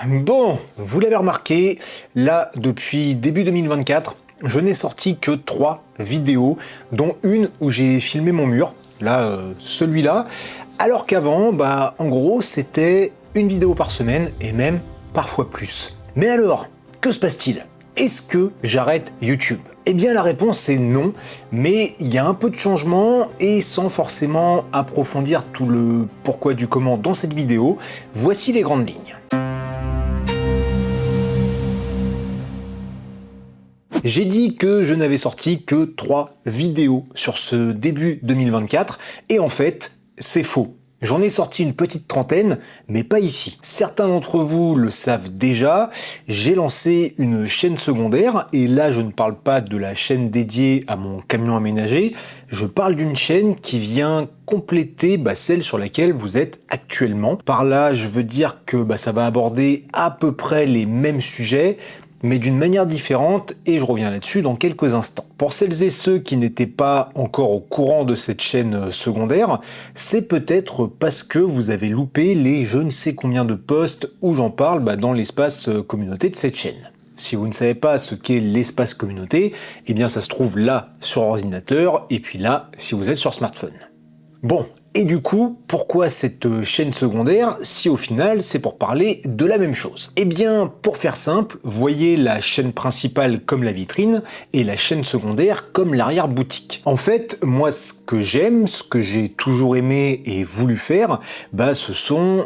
Bon, vous l'avez remarqué, là, depuis début 2024, je n'ai sorti que 3 vidéos, dont une où j'ai filmé mon mur, là, celui-là, alors qu'avant, en gros, c'était une vidéo par semaine, et même parfois plus. Mais alors, que se passe-t-il? Est-ce que j'arrête YouTube? Eh bien la réponse est non, mais il y a un peu de changement et sans forcément approfondir tout le pourquoi du comment dans cette vidéo, voici les grandes lignes. J'ai dit que je n'avais sorti que 3 vidéos sur ce début 2024, et en fait, c'est faux. J'en ai sorti une petite trentaine, mais pas ici. Certains d'entre vous le savent déjà, j'ai lancé une chaîne secondaire, et là je ne parle pas de la chaîne dédiée à mon camion aménagé, je parle d'une chaîne qui vient compléter celle sur laquelle vous êtes actuellement. Par là, je veux dire que ça va aborder à peu près les mêmes sujets, mais d'une manière différente, et je reviens là-dessus dans quelques instants. Pour celles et ceux qui n'étaient pas encore au courant de cette chaîne secondaire, c'est peut-être parce que vous avez loupé les je ne sais combien de posts où j'en parle dans l'espace communauté de cette chaîne. Si vous ne savez pas ce qu'est l'espace communauté, eh bien ça se trouve là sur ordinateur, et puis là si vous êtes sur smartphone. Bon, et du coup, pourquoi cette chaîne secondaire si au final c'est pour parler de la même chose? Eh bien, pour faire simple, voyez la chaîne principale comme la vitrine et la chaîne secondaire comme l'arrière-boutique. En fait, moi ce que j'aime, ce que j'ai toujours aimé et voulu faire, ce sont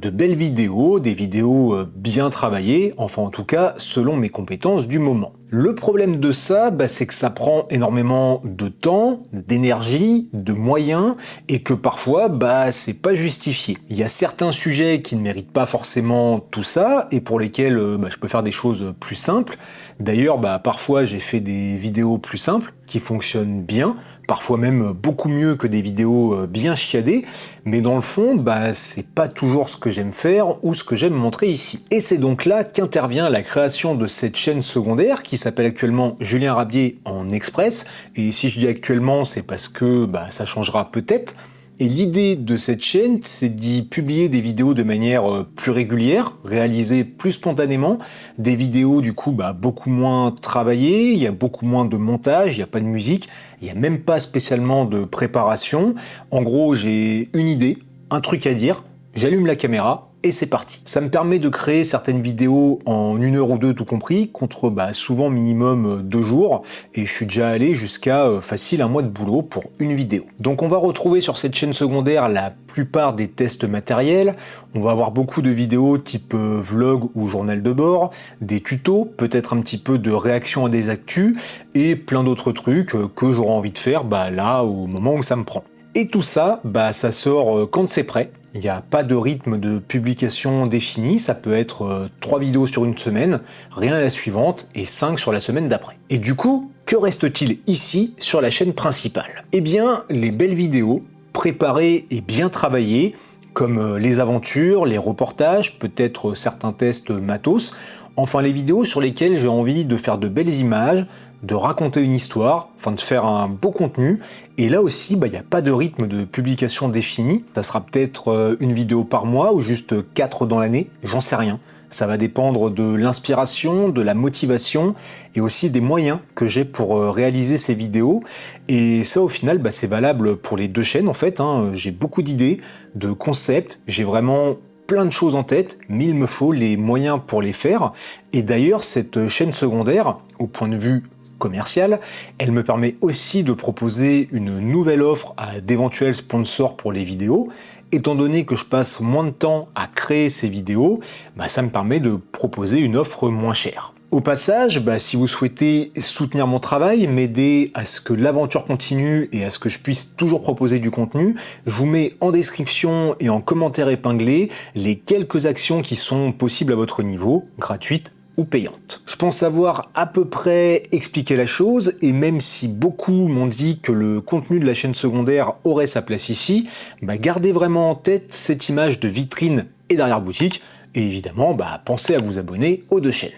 de belles vidéos, des vidéos bien travaillées, enfin en tout cas selon mes compétences du moment. Le problème de ça, c'est que ça prend énormément de temps, d'énergie, de moyens, et que parfois, c'est pas justifié. Il y a certains sujets qui ne méritent pas forcément tout ça, et pour lesquels je peux faire des choses plus simples. D'ailleurs, parfois j'ai fait des vidéos plus simples, qui fonctionnent bien, parfois même beaucoup mieux que des vidéos bien chiadées, mais dans le fond, c'est pas toujours ce que j'aime faire ou ce que j'aime montrer ici. Et c'est donc là qu'intervient la création de cette chaîne secondaire qui s'appelle actuellement Julien Rabier en Express, et si je dis actuellement, c'est parce que ça changera peut-être. Et l'idée de cette chaîne, c'est d'y publier des vidéos de manière plus régulière, réalisées plus spontanément, des vidéos du coup beaucoup moins travaillées, il y a beaucoup moins de montage, il n'y a pas de musique, il n'y a même pas spécialement de préparation. En gros, j'ai une idée, un truc à dire, j'allume la caméra, et c'est parti. Ça me permet de créer certaines vidéos en 1 heure ou 2 tout compris, contre souvent minimum 2 jours, et je suis déjà allé jusqu'à facile 1 mois de boulot pour une vidéo. Donc on va retrouver sur cette chaîne secondaire la plupart des tests matériels, on va avoir beaucoup de vidéos type vlog ou journal de bord, des tutos, peut-être un petit peu de réaction à des actus, et plein d'autres trucs que j'aurai envie de faire là au moment où ça me prend. Et tout ça, ça sort quand c'est prêt. Il n'y a pas de rythme de publication défini, ça peut être 3 vidéos sur une semaine, rien à la suivante, et 5 sur la semaine d'après. Et du coup, que reste-t-il ici sur la chaîne principale? Eh bien, les belles vidéos, préparées et bien travaillées, comme les aventures, les reportages, peut-être certains tests matos, enfin les vidéos sur lesquelles j'ai envie de faire de belles images, de raconter une histoire, enfin de faire un beau contenu, et là aussi il n'y a pas de rythme de publication défini, ça sera peut-être une vidéo par mois ou juste 4 dans l'année, j'en sais rien. Ça va dépendre de l'inspiration, de la motivation et aussi des moyens que j'ai pour réaliser ces vidéos. Et ça au final c'est valable pour les 2 chaînes en fait, j'ai beaucoup d'idées, de concepts, j'ai vraiment plein de choses en tête, mais il me faut les moyens pour les faire. Et d'ailleurs cette chaîne secondaire, au point de vue commerciale, elle me permet aussi de proposer une nouvelle offre à d'éventuels sponsors pour les vidéos. Étant donné que je passe moins de temps à créer ces vidéos, ça me permet de proposer une offre moins chère. Au passage, si vous souhaitez soutenir mon travail, m'aider à ce que l'aventure continue et à ce que je puisse toujours proposer du contenu, je vous mets en description et en commentaire épinglé les quelques actions qui sont possibles à votre niveau, gratuites ou payante. Je pense avoir à peu près expliqué la chose, et même si beaucoup m'ont dit que le contenu de la chaîne secondaire aurait sa place ici, gardez vraiment en tête cette image de vitrine et d'arrière-boutique, et évidemment pensez à vous abonner aux 2 chaînes.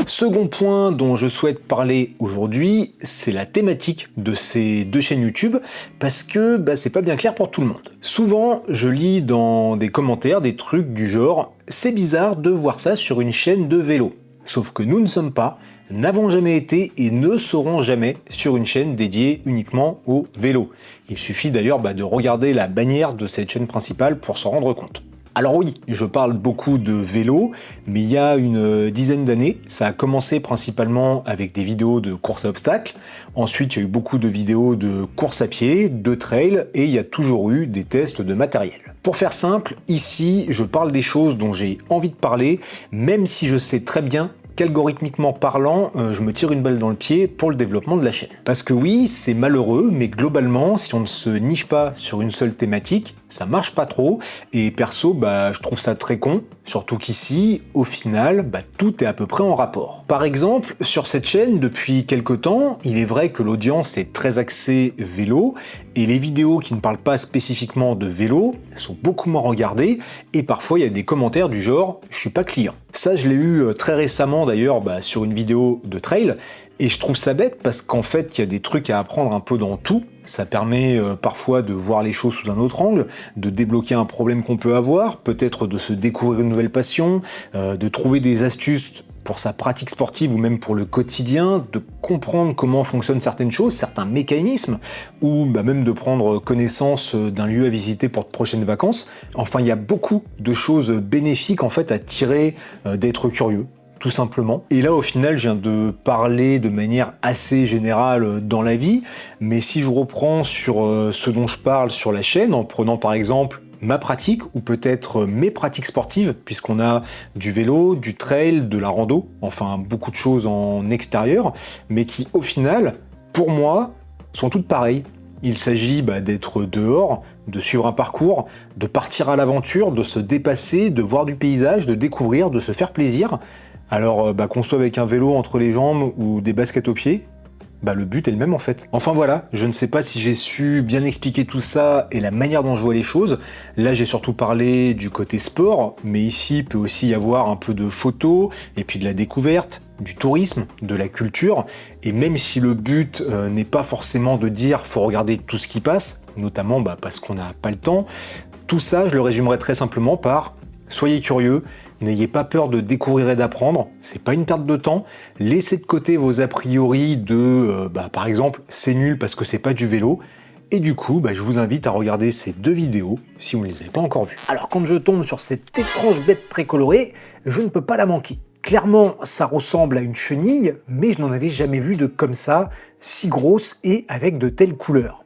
Second point dont je souhaite parler aujourd'hui, c'est la thématique de ces deux chaînes YouTube, parce que c'est pas bien clair pour tout le monde. Souvent, je lis dans des commentaires des trucs du genre « c'est bizarre de voir ça sur une chaîne de vélo ». Sauf que nous ne sommes pas, n'avons jamais été et ne serons jamais sur une chaîne dédiée uniquement au vélo. Il suffit d'ailleurs de regarder la bannière de cette chaîne principale pour s'en rendre compte. Alors oui, je parle beaucoup de vélo, mais il y a une dizaine d'années, ça a commencé principalement avec des vidéos de course à obstacles. Ensuite, il y a eu beaucoup de vidéos de course à pied, de trail, et il y a toujours eu des tests de matériel. Pour faire simple, ici, je parle des choses dont j'ai envie de parler, même si je sais très bien qu'algorithmiquement parlant, je me tire une balle dans le pied pour le développement de la chaîne. Parce que oui, c'est malheureux, mais globalement, si on ne se niche pas sur une seule thématique, ça marche pas trop, et perso, je trouve ça très con, surtout qu'ici, au final, tout est à peu près en rapport. Par exemple, sur cette chaîne, depuis quelques temps, il est vrai que l'audience est très axée vélo, et les vidéos qui ne parlent pas spécifiquement de vélo sont beaucoup moins regardées, et parfois il y a des commentaires du genre « je suis pas client ». Ça, je l'ai eu très récemment d'ailleurs sur une vidéo de trail, et je trouve ça bête parce qu'en fait, il y a des trucs à apprendre un peu dans tout. Ça permet parfois de voir les choses sous un autre angle, de débloquer un problème qu'on peut avoir, peut-être de se découvrir une nouvelle passion, de trouver des astuces pour sa pratique sportive ou même pour le quotidien, de comprendre comment fonctionnent certaines choses, certains mécanismes, ou même de prendre connaissance d'un lieu à visiter pour de prochaines vacances. Enfin, il y a beaucoup de choses bénéfiques en fait à tirer d'être curieux, tout simplement. Et là, au final, je viens de parler de manière assez générale dans la vie, mais si je reprends sur ce dont je parle sur la chaîne, en prenant par exemple ma pratique, ou peut-être mes pratiques sportives, puisqu'on a du vélo, du trail, de la rando, enfin beaucoup de choses en extérieur, mais qui au final, pour moi, sont toutes pareilles. Il s'agit d'être dehors, de suivre un parcours, de partir à l'aventure, de se dépasser, de voir du paysage, de découvrir, de se faire plaisir. Alors qu'on soit avec un vélo entre les jambes ou des baskets aux pieds, le but est le même en fait. Enfin voilà, je ne sais pas si j'ai su bien expliquer tout ça et la manière dont je vois les choses. Là j'ai surtout parlé du côté sport, mais ici il peut aussi y avoir un peu de photos, et puis de la découverte, du tourisme, de la culture, et même si le but n'est pas forcément de dire faut regarder tout ce qui passe, notamment parce qu'on n'a pas le temps, tout ça je le résumerai très simplement par soyez curieux, n'ayez pas peur de découvrir et d'apprendre, c'est pas une perte de temps, laissez de côté vos a priori de par exemple c'est nul parce que c'est pas du vélo, et du coup je vous invite à regarder ces deux vidéos si vous ne les avez pas encore vues. Alors quand je tombe sur cette étrange bête très colorée, je ne peux pas la manquer. Clairement ça ressemble à une chenille, mais je n'en avais jamais vu de comme ça, si grosse et avec de telles couleurs.